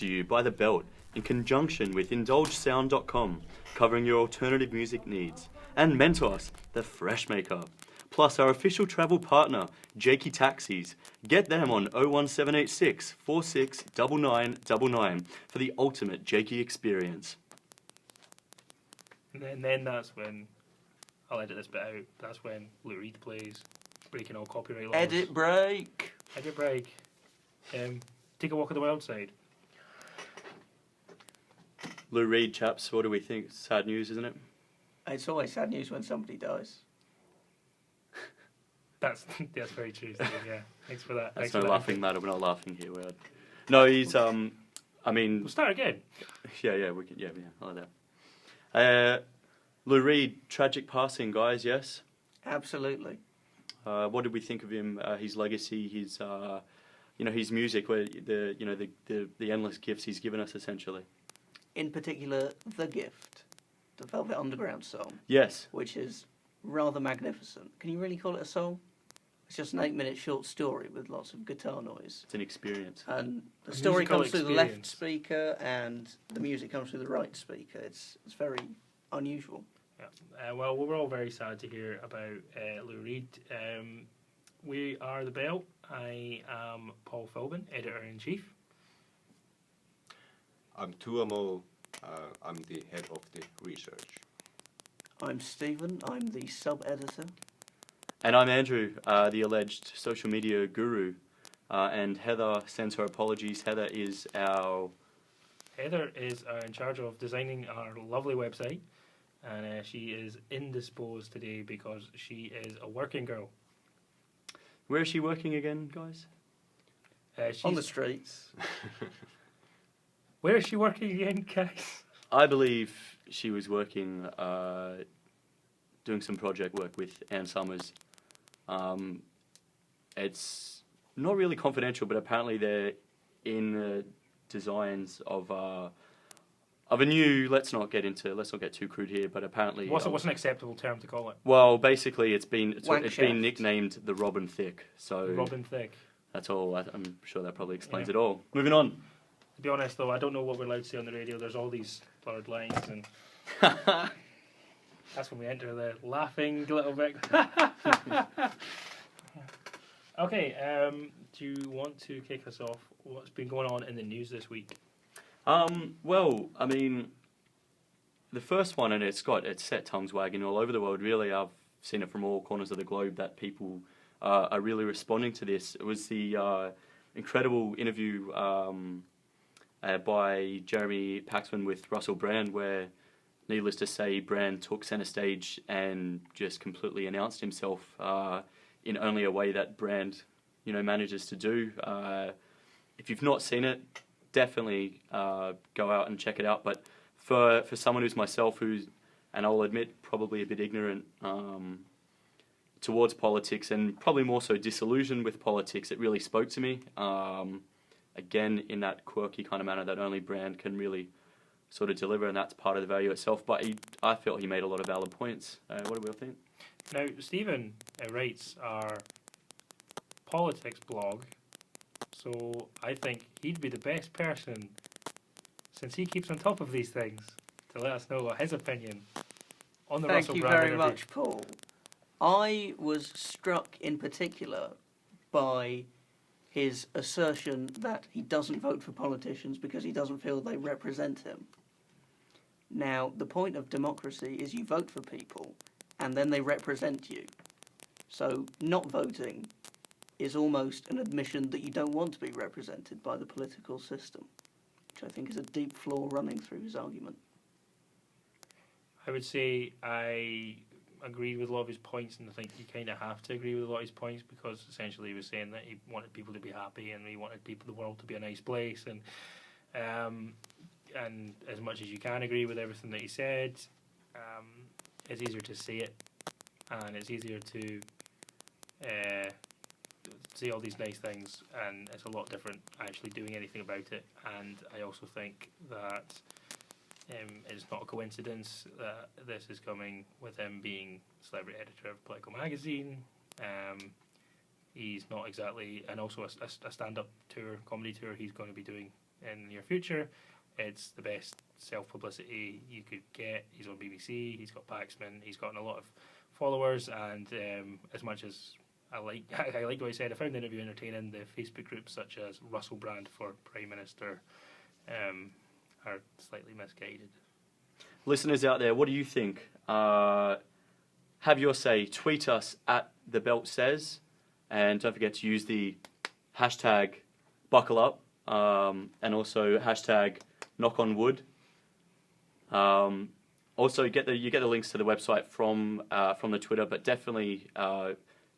to you by The Belt in conjunction with IndulgeSound.com, covering your alternative music needs, and Mentos, the fresh maker. Plus our official travel partner, Jakey Taxis. Get them on 01786 469999 for the ultimate Jakey experience. And then that's when, I'll edit this bit out, that's when Lou Reed plays, breaking all copyright laws. Edit break. Edit break. Take a walk on the wild side. Lou Reed, chaps, what do we think? Sad news, isn't it? It's always sad news when somebody dies. That's very true, Steve, yeah. Thanks for that. That's no laughing matter, we're not laughing here. No, he's, I mean... We'll start again. Yeah, we can, I like that. Lou Reed, tragic passing, guys, yes? Absolutely. What did we think of him, his legacy, his, his music, where the endless gifts he's given us, essentially? In particular, The Gift, the Velvet Underground song. Yes. Which is rather magnificent. Can you really call it a song? It's just an 8-minute short story with lots of guitar noise. It's an experience. And the story comes through the left speaker and the music comes through the right speaker. It's very unusual. Yeah. Well, we're all very sad to hear about Lou Reed. We are The Belt. I am Paul Philbin, Editor-in-Chief. I'm Tuamo. I'm the head of the research. I'm Stephen. I'm the sub-editor. And I'm Andrew, the alleged social media guru. And Heather sends her apologies. Heather is in charge of designing our lovely website. And she is indisposed today because she is a working girl. Where is she working again, guys? On the streets. Where is she working again, guys? I believe she was working, doing some project work with Ann Summers. It's not really confidential, but apparently they're in the designs of a new. Let's not get too crude here, but apparently, what's an acceptable term to call it? Well, basically, it's been nicknamed the Robin Thicke. So Robin Thicke. That's all. I'm sure that probably explains it all. Moving on. To be honest, though, I don't know what we're allowed to say on the radio. There's all these blurred lines, and that's when we enter the laughing little bit. Okay, do you want to kick us off? What's been going on in the news this week? Well, I mean, the first one, and it's set tongues wagging all over the world, really. I've seen it from all corners of the globe that people are really responding to this. It was the incredible interview by Jeremy Paxman with Russell Brand, where, needless to say, Brand took centre stage and just completely announced himself in only a way that Brand, manages to do. If you've not seen it, definitely go out and check it out. But for someone who's myself, and I'll admit, probably a bit ignorant towards politics and probably more so disillusioned with politics, it really spoke to me. Again, in that quirky kind of manner that only Brand can really sort of deliver, and that's part of the value itself. But I felt he made a lot of valid points. What do we all think? Now, Stephen writes our politics blog, so I think he'd be the best person, since he keeps on top of these things, to let us know what his opinion on the Russell Brand Thank you very interview. much, Paul. I was struck in particular by his assertion that he doesn't vote for politicians because he doesn't feel they represent him. Now, the point of democracy is you vote for people and then they represent you. So not voting is almost an admission that you don't want to be represented by the political system, which I think is a deep flaw running through his argument. I would say I agreed with a lot of his points, and I think you kind of have to agree with a lot of his points, because essentially he was saying that he wanted people to be happy and he wanted the world to be a nice place, and as much as you can agree with everything that he said, it's easier to say it, and it's easier to say all these nice things, and it's a lot different actually doing anything about it. And I also think that it's not a coincidence that this is coming with him being celebrity editor of Political Magazine. He's not exactly, and also a stand-up tour, comedy tour he's going to be doing in the near future. It's the best self-publicity you could get. He's on BBC, he's got Paxman, he's gotten a lot of followers, and as much as I liked what he said, I found the interview entertaining. The Facebook groups such as Russell Brand for Prime Minister are slightly misguided. Listeners out there, what do you think? Have your say. Tweet us at @TheBeltSays, and don't forget to use the hashtag #BuckleUp and also hashtag #KnockOnWood. Also, you get the links to the website from the Twitter, but definitely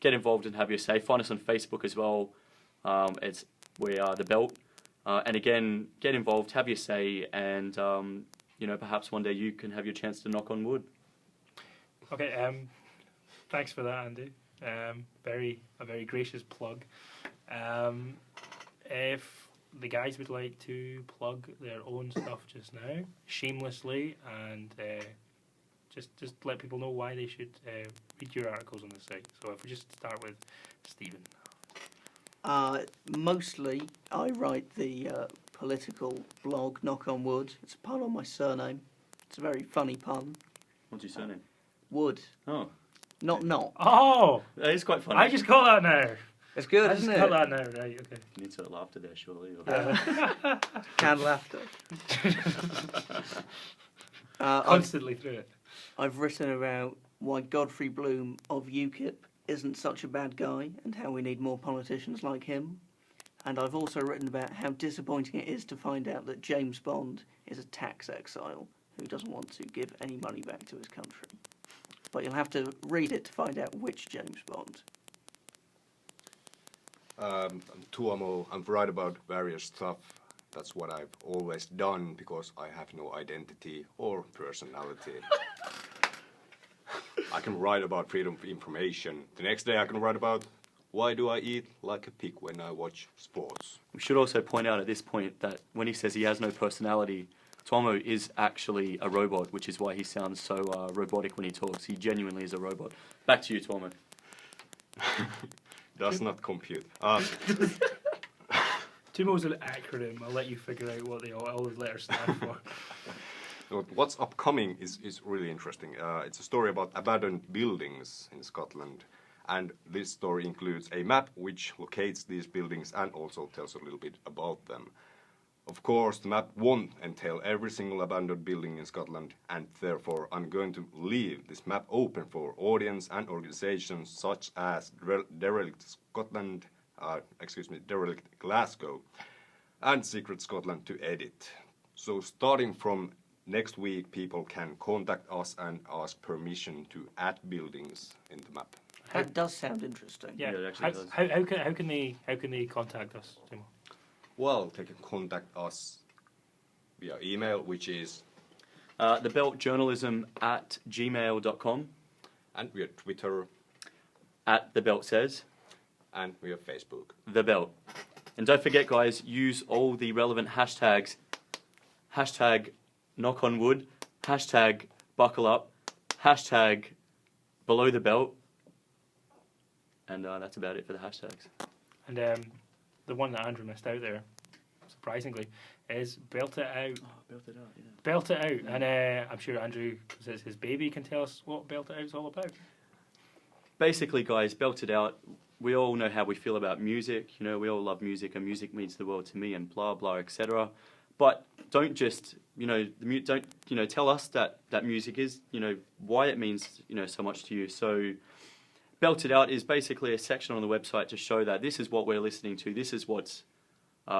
get involved and have your say. Find us on Facebook as well. We are The Belt. And again, get involved, have your say, and perhaps one day you can have your chance to knock on wood. Okay, thanks for that, Andy. A very gracious plug. If the guys would like to plug their own stuff just now, shamelessly, and just let people know why they should read your articles on the site. So if we just start with Stephen. Mostly, I write the political blog Knock on Wood. It's a pun on my surname. It's a very funny pun. What's your surname? Wood. Oh. Not knock. Oh! That is quite funny. I just got that now. It's good, I isn't just it? got that now, right, okay. You need some laughter there, surely. Canned laughter. Constantly through it. I've written about why Godfrey Bloom of UKIP isn't such a bad guy and how we need more politicians like him. And I've also written about how disappointing it is to find out that James Bond is a tax exile who doesn't want to give any money back to his country. But you'll have to read it to find out which James Bond. I'm Tuomo. I write about various stuff. That's what I've always done because I have no identity or personality. I can write about freedom of information. The next day I can write about why do I eat like a pig when I watch sports. We should also point out at this point that when he says he has no personality, Tuomo is actually a robot, which is why he sounds so robotic when he talks. He genuinely is a robot. Back to you, Tuomo. Does not compute. Tumo's an acronym. I'll let you figure out what all the letters stand for. What's upcoming is really interesting. It's a story about abandoned buildings in Scotland. And this story includes a map which locates these buildings and also tells a little bit about them. Of course, the map won't entail every single abandoned building in Scotland, and therefore I'm going to leave this map open for audience and organizations such as Derelict Scotland, Derelict Glasgow, and Secret Scotland to edit. So starting from next week, people can contact us and ask permission to add buildings in the map. That does sound interesting. Yeah, it actually does. How can they contact us, Timo? Well, they can contact us via email, which is thebeltjournalism@gmail.com, and via Twitter, @TheBeltSays, and via Facebook. The Belt. And don't forget, guys, use all the relevant hashtags. Hashtag knock on wood, hashtag buckle up, hashtag below the belt, and that's about it for the hashtags. And the one that Andrew missed out there, surprisingly, is Belt It Out. Oh, belt it out, yeah. Belt It Out. And I'm sure Andrew, because it's his baby, can tell us what Belt It Out is all about. Basically, guys, Belt It Out. We all know how we feel about music. You know, we all love music, and music means the world to me, and blah blah, etc. But don't just, tell us that music is, why it means, so much to you. So, Belt It Out is basically a section on the website to show that this is what we're listening to. This is what's, this is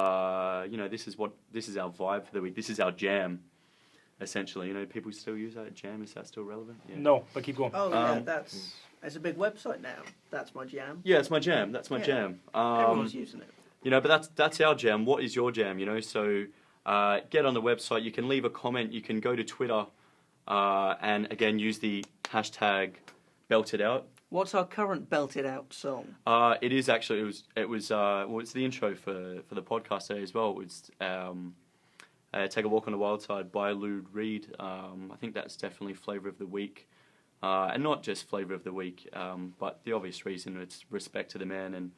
our vibe for the week. This is our jam, essentially. People still use that jam. Is that still relevant? Yeah. No, but keep going. Oh, yeah, it's a big website now. That's my jam. Yeah, it's my jam. That's my jam. Everyone's using it. But that's our jam. What is your jam? So get on the website. You can leave a comment. You can go to Twitter, and again use the hashtag Belt It Out. What's our current belted out song? It is actually it's the intro for the podcast today as well. It was Take a Walk on the Wild Side by Lou Reed. I think that's definitely flavour of the week. And not just flavour of the week, but the obvious reason, it's respect to the man,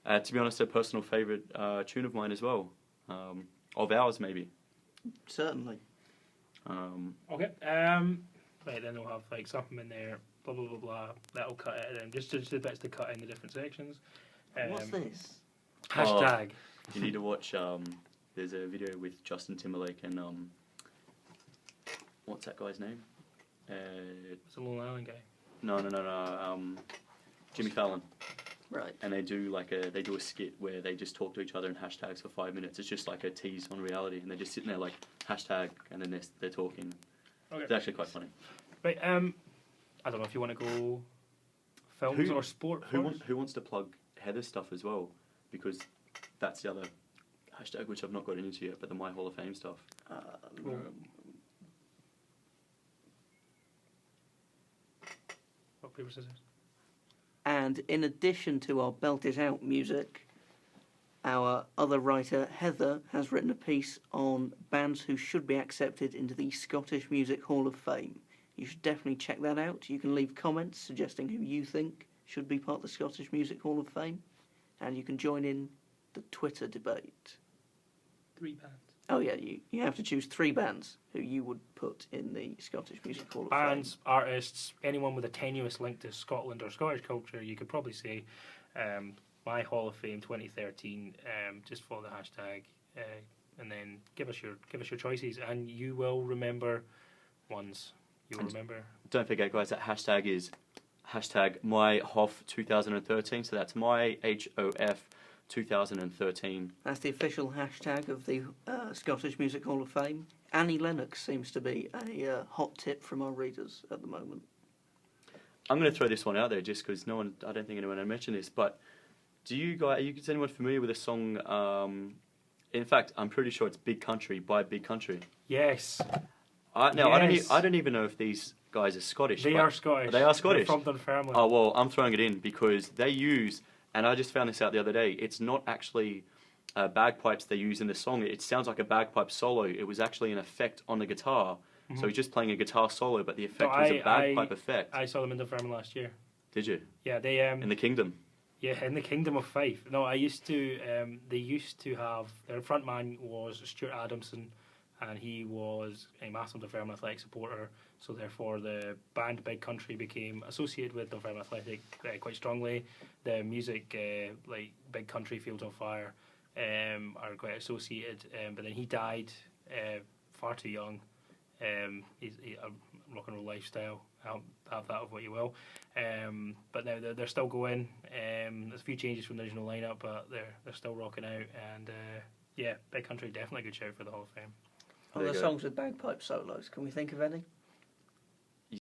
and to be honest, a personal favourite tune of mine as well. of ours, maybe. Certainly. Okay. Right, then we'll have like something in there, blah blah blah blah. That'll cut it in. Just the bits to cut in the different sections. What's this? Hashtag. You need to watch. There's a video with Justin Timberlake and what's that guy's name? It's a Long Island guy. No. Jimmy Fallon. Right. And they do a skit where they just talk to each other in hashtags for 5 minutes. It's just like a tease on reality, and they're just sitting there like hashtag, and then they're talking. Okay. It's actually quite funny. Right. I don't know if you want to go films or sport. Who wants to plug Heather's stuff as well? Because that's the other hashtag which I've not got into yet, but the My Hall of Fame stuff. Rock, paper, scissors. And in addition to our Belt It Out music, our other writer, Heather, has written a piece on bands who should be accepted into the Scottish Music Hall of Fame. You should definitely check that out. You can leave comments suggesting who you think should be part of the Scottish Music Hall of Fame, and you can join in the Twitter debate. 3 bands. Oh yeah, you have to choose 3 bands who you would put in the Scottish Music Hall of Bands, artists, anyone with a tenuous link to Scotland or Scottish culture, you could probably say My Hall of Fame 2013. Just follow the hashtag, and then give us your choices, and you will remember ones. You will remember. Don't forget, guys, that hashtag is hashtag MyHof2013. So that's my HOF 2013. That's the official hashtag of the Scottish Music Hall of Fame. Annie Lennox seems to be a hot tip from our readers at the moment. I'm going to throw this one out there just because I don't think anyone had mentioned this, but is anyone familiar with a song? In fact, I'm pretty sure it's Big Country by Big Country. Yes. Yes. I don't even know if these guys are Scottish. They are Scottish. They are Scottish. They're from Dunfermline. Oh, well, I'm throwing it in because they use, and I just found this out the other day, it's not actually bagpipes they use in the song. It sounds like a bagpipe solo. It was actually an effect on the guitar. Mm-hmm. So he's just playing a guitar solo, but the effect was a bagpipe effect. I saw them in Dunfermline last year. Did you? Yeah, they... in the Kingdom? Yeah, in the Kingdom of Fife. No, I used to... they used to have... Their front man was Stuart Adamson, and he was a massive Dunfermline Athletic supporter, so therefore the band Big Country became associated with Dunfermline Athletic quite strongly. The music, like Big Country, Fields on Fire, are quite associated, but then he died far too young. He's a rock and roll lifestyle, have that of what you will. But now they're still going. There's a few changes from the original lineup, but they're still rocking out, and yeah, Big Country, definitely a good show for the Hall of Fame. Other songs with bagpipe solos, can we think of any?